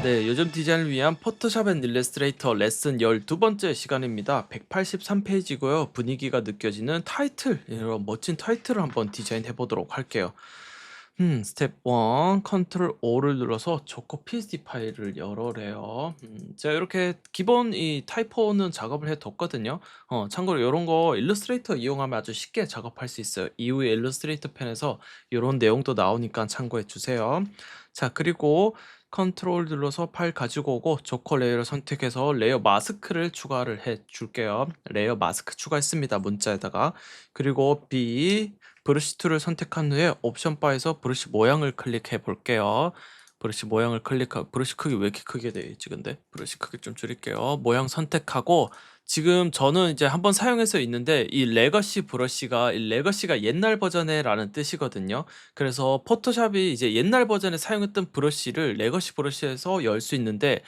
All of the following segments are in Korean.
네, 요즘 디자인을 위한 포토샵 앤 일러스트레이터 레슨 12번째 시간입니다. 183페이지고요. 분위기가 느껴지는 타이틀, 이런 멋진 타이틀을 한번 디자인해 보도록 할게요. 스텝 1, 컨트롤 O를 눌러서 조커 PSD 파일을 열어래요. 제가 이렇게 기본 이 타이포는 작업을 해뒀거든요. 참고로 이런 거 일러스트레이터 이용하면 아주 쉽게 작업할 수 있어요. 이후에 일러스트레이터 편에서 이런 내용도 나오니까 참고해 주세요. 자, 그리고 컨트롤 눌러서 파일 가지고 오고 조커 레이어를 선택해서 레이어 마스크를 추가를 해 줄게요. 레이어 마스크 추가했습니다. 문자에다가. 그리고 B 브러쉬 툴을 선택한 후에 옵션 바에서 브러쉬 모양을 클릭해 볼게요. 브러쉬 모양을 클릭하고 브러쉬 크기 왜 이렇게 크게 돼 있지 근데? 브러쉬 크기 좀 줄일게요. 모양 선택하고 지금 저는 이제 한번 사용해서 있는데 이 레거시가 옛날 버전에라는 뜻이거든요. 그래서 포토샵이 이제 옛날 버전에 사용했던 브러쉬를 레거시 브러쉬에서 열 수 있는데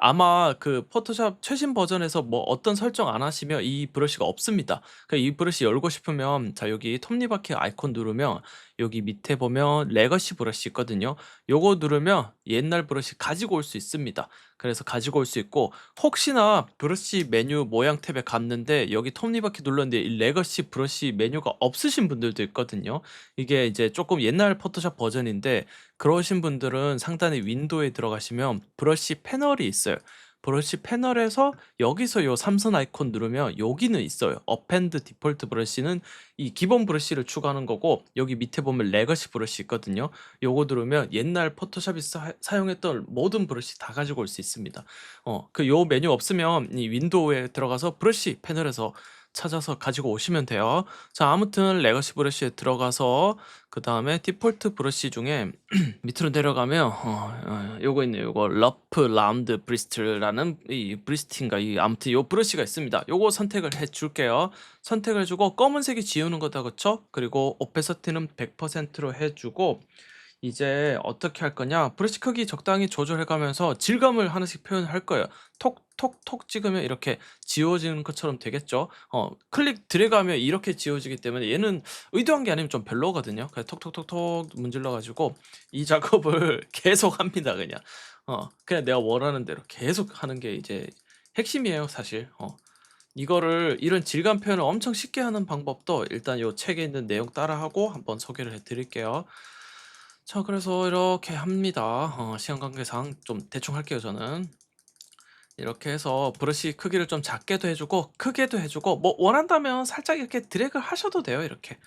아마 그 포토샵 최신 버전에서 뭐 어떤 설정 안 하시면 이 브러쉬가 없습니다. 이 브러쉬 열고 싶으면 자 여기 톱니바퀴 아이콘 누르면 여기 밑에 보면 레거시 브러쉬 있거든요. 요거 누르면 옛날 브러쉬 가지고 올 수 있습니다. 그래서 가지고 올 수 있고 혹시나 브러쉬 메뉴 모양 탭에 갔는데 여기 톱니바퀴 눌렀는데 이 레거시 브러쉬 메뉴가 없으신 분들도 있거든요. 이게 이제 조금 옛날 포토샵 버전인데 그러신 분들은 상단에 윈도우에 들어가시면 브러쉬 패널이 있어요. 브러쉬 패널에서 여기서 요 삼선 아이콘 누르면 여기는 있어요. 어펜드 디폴트 브러쉬는 이 기본 브러쉬를 추가하는 거고 여기 밑에 보면 레거시 브러쉬 있거든요. 요거 누르면 옛날 포토샵이 사용했던 모든 브러쉬 다 가지고 올 수 있습니다. 요 메뉴 없으면 이 윈도우에 들어가서 브러쉬 패널에서 찾아서 가지고 오시면 돼요. 자, 아무튼 레거시 브러쉬에 들어가서 그다음에 디폴트 브러쉬 중에 밑으로 내려가면 요거 있네요. 요거 러프 라운드 브리스트라는 이 브리스트인가 이 아무튼 요 브러쉬가 있습니다. 요거 선택을 해 줄게요. 선택을 해 주고 검은색이 지우는 거다 그쵸? 그리고 오페서티는 100%로 해 주고 이제 어떻게 할 거냐? 브러쉬 크기 적당히 조절해 가면서 질감을 하나씩 표현을 할 거예요. 톡톡톡 찍으면 이렇게 지워지는 것처럼 되겠죠? 클릭 드래그하면 이렇게 지워지기 때문에 얘는 의도한 게 아니면 좀 별로거든요. 그래서 톡톡톡톡 문질러 가지고 이 작업을 계속합니다 그냥. 그냥 내가 원하는 대로 계속 하는 게 이제 핵심이에요 사실. 이거를 이런 질감 표현을 엄청 쉽게 하는 방법도 일단 요 책에 있는 내용 따라하고 한번 소개를 해 드릴게요. 자, 그래서 이렇게 합니다. 시간 관계상 좀 대충 할게요 저는. 이렇게 해서 브러쉬 크기를 좀 작게도 해 주고 크게도 해 주고 뭐 원한다면 살짝 이렇게 드래그 하셔도 돼요 이렇게.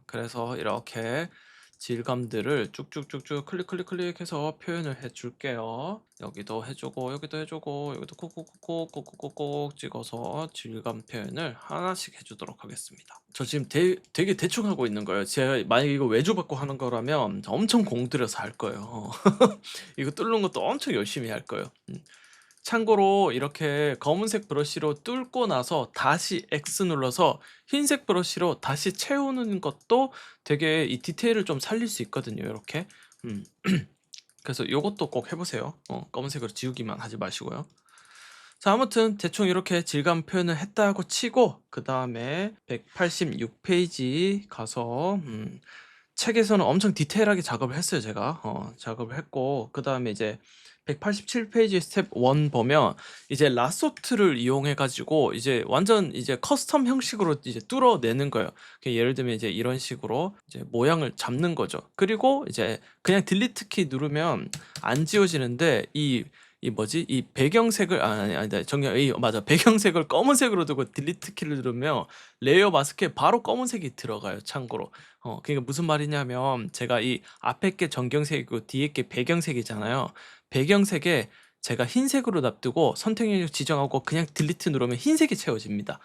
그래서 이렇게 질감들을 쭉쭉쭉쭉 클릭해서 표현을 해 줄게요. 여기도 해 주고 여기도 해 주고 여기도 콕콕콕콕 찍어서 질감 표현을 하나씩 해 주도록 하겠습니다. 저 지금 되게 대충 하고 있는 거예요. 제가 만약에 이거 외주받고 하는 거라면 엄청 공들여서 할 거예요. 이거 뚫는 것도 엄청 열심히 할 거예요. 참고로 이렇게 검은색 브러쉬로 뚫고 나서 다시 X 눌러서 흰색 브러쉬로 다시 채우는 것도 되게 이 디테일을 좀 살릴 수 있거든요 이렇게. 음. 그래서 요것도 꼭 해 보세요. 검은색으로 지우기만 하지 마시고요. 자, 아무튼 대충 이렇게 질감 표현을 했다고 치고 그다음에 186페이지 가서 책에서는 엄청 디테일하게 작업을 했어요 제가. 작업을 했고 그다음에 이제 187페이지 스텝 1 보면 이제 라소트를 이용해 가지고 이제 완전 이제 커스텀 형식으로 이제 뚫어내는 거예요. 예를 들면 이제 이런 식으로 이제 모양을 잡는 거죠. 그리고 이제 그냥 딜리트 키 누르면 안 지워지는데 이 뭐지? 이 배경색을 아니다. 정렬 맞아. 배경색을 검은색으로 두고 딜리트 키를 누르면 레이어 마스크에 바로 검은색이 들어가요 참고로. 그러니까 무슨 말이냐면 제가 이 앞에 게 정경색이고 뒤에 게 배경색이잖아요. 배경색에 제가 흰색으로 놔두고 선택 영역 지정하고 그냥 딜리트 누르면 흰색이 채워집니다.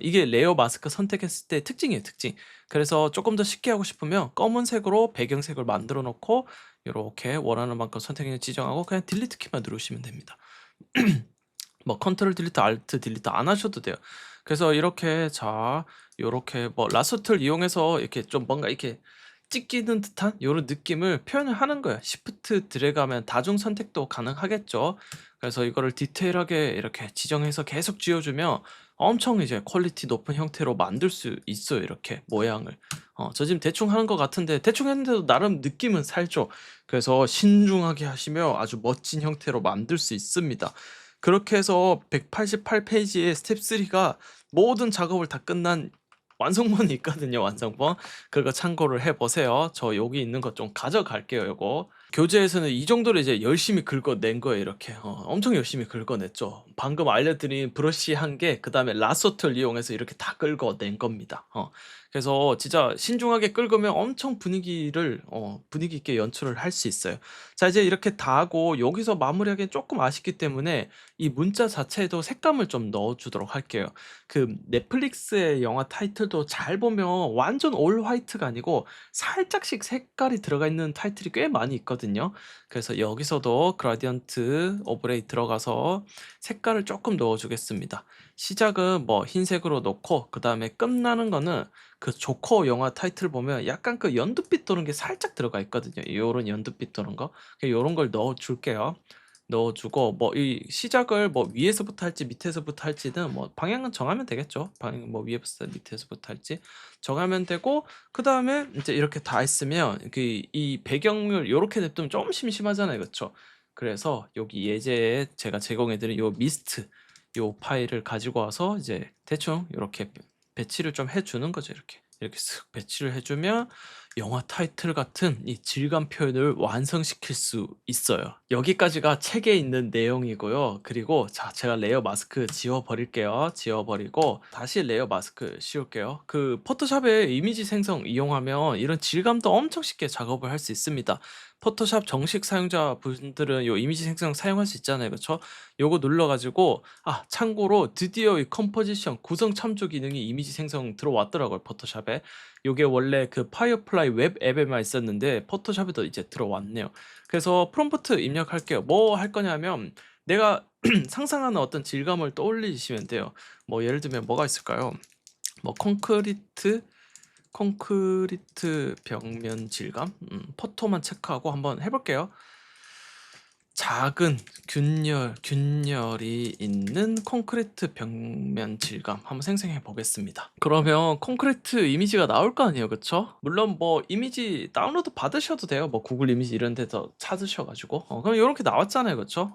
이게 레이어 마스크 선택했을 때 특징이에요 특징. 그래서 조금 더 쉽게 하고 싶으면 검은색으로 배경색을 만들어 놓고 요렇게 원하는 만큼 선택 영역 지정하고 그냥 딜리트 키만 누르시면 됩니다. 뭐 컨트롤 딜리트 알트 딜리트 안 하셔도 돼요. 그래서 이렇게 자 요렇게 뭐 라소트를 이용해서 이렇게 좀 뭔가 이렇게 찍히는 듯한 요런 느낌을 표현을 하는 거예요. 시프트 드래그하면 다중 선택도 가능하겠죠. 그래서 이거를 디테일하게 이렇게 지정해서 계속 지워 주면 엄청 이제 퀄리티 높은 형태로 만들 수 있어요, 이렇게 모양을. 저 지금 대충 하는 것 같은데 대충 했는데도 나름 느낌은 살죠. 그래서 신중하게 하시면 아주 멋진 형태로 만들 수 있습니다. 그렇게 해서 188 페이지의 스텝 3가 모든 작업을 다 끝난 완성본이 있거든요, 완성본. 그거 참고를 해 보세요. 저 여기 있는 거 좀 가져갈게요, 요거. 교재에서는 이 정도로 이제 열심히 긁어낸 거예요, 이렇게. 엄청 열심히 긁어냈죠. 방금 알려드린 브러쉬 한 개, 그다음에 라소트를 이용해서 이렇게 다 긁어낸 겁니다. 그래서 진짜 신중하게 긁으면 엄청 분위기 있게 연출을 할 수 있어요. 자, 이제 이렇게 다 하고 여기서 마무리하기엔 조금 아쉽기 때문에 이 문자 자체에도 색감을 좀 넣어 주도록 할게요. 그 넷플릭스의 영화 타이틀도 잘 보면 완전 올 화이트가 아니고 살짝씩 색깔이 들어가 있는 타이틀이 꽤 많이 있거든요. 그래서 여기서도 그라디언트 오버레이 들어가서 색깔을 조금 넣어 주겠습니다. 시작은 뭐 흰색으로 놓고 그다음에 끝나는 거는 그 조커 영화 타이틀 보면 약간 그 연두빛 도는 게 살짝 들어가 있거든요. 요런 연두빛 도는 거. 요런 걸 넣어 줄게요. 넣어 주고 뭐 이 시작을 뭐 위에서부터 할지 밑에서부터 할지는 뭐 방향은 정하면 되겠죠. 방향 뭐 위에부터 밑에서부터 할지 정하면 되고, 그다음에 이제 이렇게 다 했으면 그 이 배경을 요렇게 냅두면 좀 심심하잖아요. 그쵸? 그래서 여기 예제에 제가 제공해 드린 요 미스트 요 파일을 가지고 와서 이제 대충 요렇게 배치를 좀 해 주는 거죠, 이렇게. 이렇게 쓱 배치를 해 주면 영화 타이틀 같은 이 질감 표현을 완성시킬 수 있어요. 여기까지가 책에 있는 내용이고요. 그리고 자, 제가 레이어 마스크 지워 버릴게요. 지워 버리고 다시 레이어 마스크 씌울게요. 그 포토샵의 이미지 생성 이용하면 이런 질감도 엄청 쉽게 작업을 할 수 있습니다. 포토샵 정식 사용자분들은 요 이미지 생성 사용할 수 있잖아요. 그쵸? 요거 눌러 가지고 참고로 드디어 이 컴포지션 구성 참조 기능이 이미지 생성 들어왔더라고요, 포토샵에. 요게 원래 그 파이어플라이 웹 앱에만 있었는데 포토샵에도 이제 들어왔네요. 그래서 프롬프트 입력할게요. 뭐 할 거냐면 내가 상상하는 어떤 질감을 떠올리시면 돼요. 뭐 예를 들면 뭐가 있을까요? 뭐 콘크리트 벽면 질감? 포토만 체크하고 한번 해볼게요. 작은 균열이 있는 콘크리트 벽면 질감 한번 생성해 보겠습니다. 그러면 콘크리트 이미지가 나올 거 아니에요, 그쵸? 물론 뭐 이미지 다운로드 받으셔도 돼요. 뭐 구글 이미지 이런 데서 찾으셔가지고. 그럼 요렇게 나왔잖아요, 그쵸?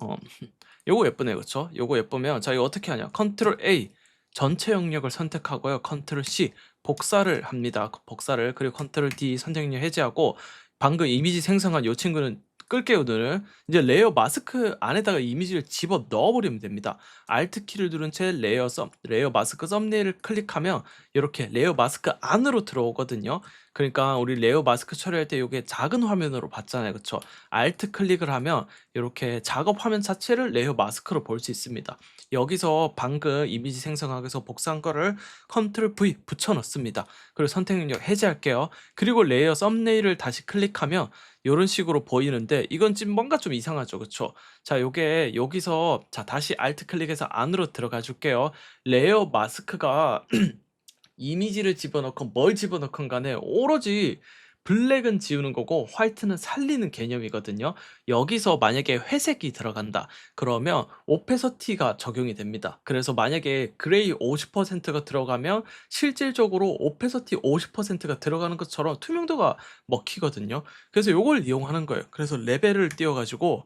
요거 예쁘네요, 그쵸? 요거 예쁘면 자, 이거 어떻게 하냐? 컨트롤 A 전체 영역을 선택하고요. 컨트롤 C 복사를 합니다. 복사를. 그리고 컨트롤 D 선택력 해제하고 방금 이미지 생성한 요 친구는 끌게요, 눈을. 이제 레이어 마스크 안에다가 이미지를 집어 넣어 버리면 됩니다. 알트 키를 누른 채 레이어 마스크 썸네일을 클릭하면 이렇게 레이어 마스크 안으로 들어오거든요. 그러니까 우리 레이어 마스크 처리할 때 요게 작은 화면으로 봤잖아요, 그쵸? 알트 클릭을 하면 이렇게 작업 화면 자체를 레이어 마스크로 볼 수 있습니다. 여기서 방금 이미지 생성하기 위해서 복사한 거를 컨트롤 V 붙여 넣습니다. 그리고 선택 능력 해제할게요. 그리고 레이어 썸네일을 다시 클릭하면 요런 식으로 보이는데 이건 지금 뭔가 좀 이상하죠, 그쵸? 자, 요게 여기서 자, 다시 알트 클릭해서 안으로 들어가 줄게요. 레이어 마스크가 이미지를 집어넣건 뭘 집어넣건 간에 오로지 블랙은 지우는 거고 화이트는 살리는 개념이거든요. 여기서 만약에 회색이 들어간다. 그러면 오페서티가 적용이 됩니다. 그래서 만약에 그레이 50%가 들어가면 실질적으로 오페서티 50%가 들어가는 것처럼 투명도가 먹히거든요. 그래서 요걸 이용하는 거예요. 그래서 레벨을 띄워 가지고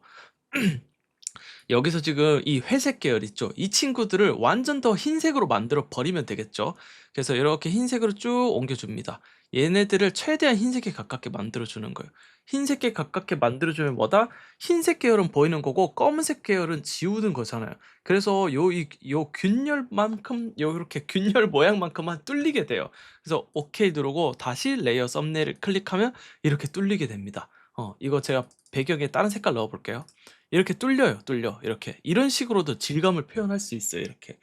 여기서 지금 이 회색 계열 있죠? 이 친구들을 완전 더 흰색으로 만들어 버리면 되겠죠? 그래서 이렇게 흰색으로 쭉 옮겨줍니다. 얘네들을 최대한 흰색에 가깝게 만들어주는 거예요. 흰색에 가깝게 만들어주면 뭐다? 흰색 계열은 보이는 거고 검은색 계열은 지우는 거잖아요. 그래서 요 균열만큼, 요렇게 균열 모양만큼만 뚫리게 돼요. 그래서 오케이 누르고 다시 레이어 썸네일을 클릭하면 이렇게 뚫리게 됩니다. 이거 제가 배경에 다른 색깔 넣어볼게요. 이렇게 뚫려. 이렇게. 이런 식으로도 질감을 표현할 수 있어요, 이렇게.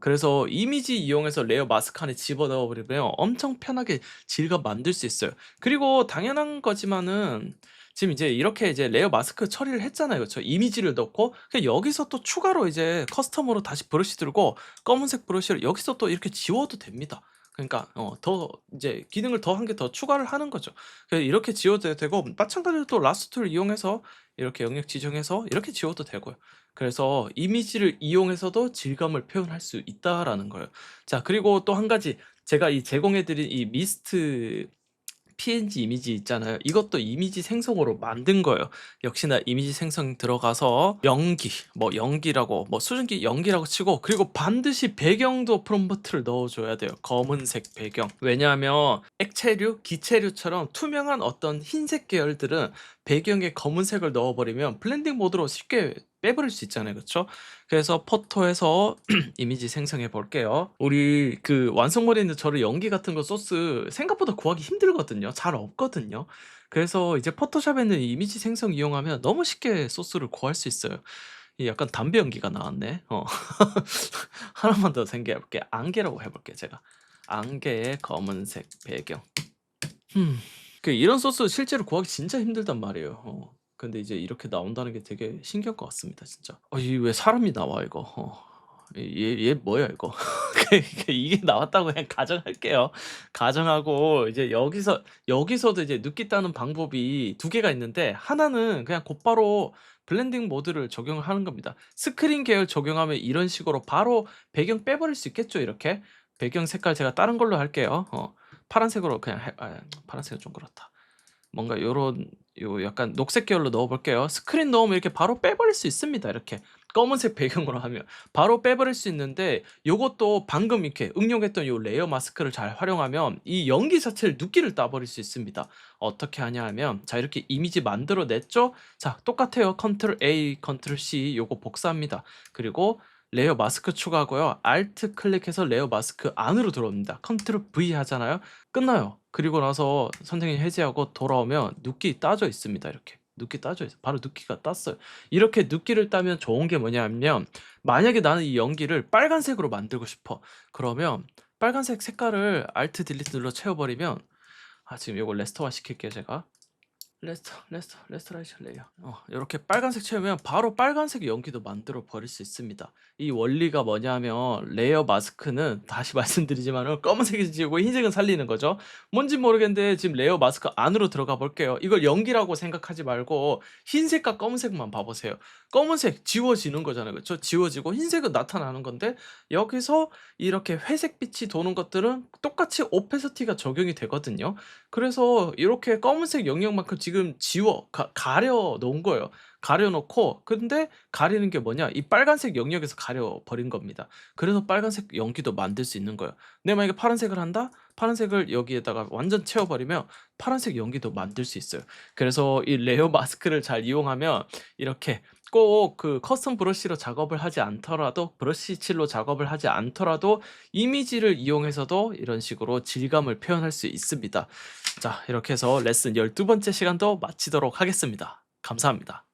그래서 이미지 이용해서 레이어 마스크 안에 집어넣어 버리면 엄청 편하게 질감 만들 수 있어요. 그리고 당연한 거지만은 지금 이제 이렇게 이제 레이어 마스크 처리를 했잖아요. 그쵸? 이미지를 넣고 그냥 여기서 또 추가로 이제 커스텀으로 다시 브러쉬 들고 검은색 브러쉬를 여기서 또 이렇게 지워도 됩니다. 그러니까 더 이제 기능을 더 한 개 더 추가를 하는 거죠. 그래서 이렇게 지워도 되고 마찬가지로 또 라스트를 이용해서 이렇게 영역 지정해서 이렇게 지워도 되고요. 그래서 이미지를 이용해서도 질감을 표현할 수 있다라는 거예요. 자, 그리고 또 한 가지 제가 이 제공해 드린 이 미스트 PNG 이미지 있잖아요. 이것도 이미지 생성으로 만든 거예요. 역시나 이미지 생성 들어가서 연기, 뭐 연기라고, 뭐 수증기 연기라고 치고, 그리고 반드시 배경도 프롬프트를 넣어줘야 돼요. 검은색 배경. 왜냐하면 액체류, 기체류처럼 투명한 어떤 흰색 계열들은 배경에 검은색을 넣어버리면 블렌딩 모드로 쉽게 빼버릴 수 있잖아요. 그쵸? 그래서 포토에서 이미지 생성해 볼게요. 우리 그 완성물에 있는 저를 연기 같은 거 소스 생각보다 구하기 힘들거든요. 잘 없거든요. 그래서 이제 포토샵에 있는 이미지 생성 이용하면 너무 쉽게 소스를 구할 수 있어요. 이 약간 담배 연기가 나왔네. 하나만 더 생겨해 볼게. 안개라고 해볼게 제가. 안개의 검은색 배경. 그 이런 소스 실제로 구하기 진짜 힘들단 말이에요. 근데 이제 이렇게 나온다는 게 되게 신기할 것 같습니다, 진짜. 이 왜 사람이 나와 이거. 얘 뭐야 이거. 이게 나왔다고 그냥 가정할게요. 가정하고 이제 여기서도 이제 느끼 따는 방법이 두 개가 있는데, 하나는 그냥 곧바로 블렌딩 모드를 적용을 하는 겁니다. 스크린 계열 적용하면 이런 식으로 바로 배경 빼버릴 수 있겠죠, 이렇게. 배경 색깔 제가 다른 걸로 할게요. 파란색으로 그냥 파란색은 좀 그렇다. 뭔가 요런 약간 녹색 계열로 넣어 볼게요. 스크린 넣으면 이렇게 바로 빼버릴 수 있습니다. 이렇게 검은색 배경으로 하면 바로 빼버릴 수 있는데, 요것도 방금 이렇게 응용했던 요 레이어 마스크를 잘 활용하면 이 연기 자체를 눕기를 따버릴 수 있습니다. 어떻게 하냐 하면, 자 이렇게 이미지 만들어 냈죠? 자 똑같아요. 컨트롤 A, 컨트롤 C 요거 복사합니다. 그리고 레이어 마스크 추가하고요. Alt 클릭해서 레이어 마스크 안으로 들어옵니다. 컨트롤 V 하잖아요. 끝나요. 그리고 나서 선생님 해제하고 돌아오면 눕기 따져 있습니다. 이렇게 눕기 따져 있어요. 바로 눕기가 땄어요. 이렇게 눕기를 따면 좋은 게 뭐냐면, 만약에 나는 이 연기를 빨간색으로 만들고 싶어. 그러면 빨간색 색깔을 Alt 딜리트 눌러 채워버리면, 지금 요거 레스터화 시킬게요 제가. 레스토레이션 레이어. 요렇게 빨간색 채우면 바로 빨간색 연기도 만들어 버릴 수 있습니다. 이 원리가 뭐냐면, 레이어 마스크는 다시 말씀드리지만은 검은색이 지우고 흰색은 살리는 거죠. 뭔진 모르겠는데 지금 레이어 마스크 안으로 들어가 볼게요. 이걸 연기라고 생각하지 말고 흰색과 검은색만 봐 보세요. 검은색 지워지는 거잖아요. 그쵸? 지워지고 흰색은 나타나는 건데, 여기서 이렇게 회색 빛이 도는 것들은 똑같이 오페서티가 적용이 되거든요. 그래서 이렇게 검은색 영역만큼 지금 가려 놓은 거예요. 가려 놓고, 근데 가리는 게 뭐냐? 이 빨간색 영역에서 가려 버린 겁니다. 그래서 빨간색 연기도 만들 수 있는 거예요. 내가 만약에 파란색을 한다? 파란색을 여기에다가 완전 채워 버리면 파란색 연기도 만들 수 있어요. 그래서 이 레이어 마스크를 잘 이용하면 이렇게 꼭 그 커스텀 브러쉬로 작업을 하지 않더라도, 브러쉬 칠로 작업을 하지 않더라도 이미지를 이용해서도 이런 식으로 질감을 표현할 수 있습니다. 자, 이렇게 해서 레슨 12번째 시간도 마치도록 하겠습니다. 감사합니다.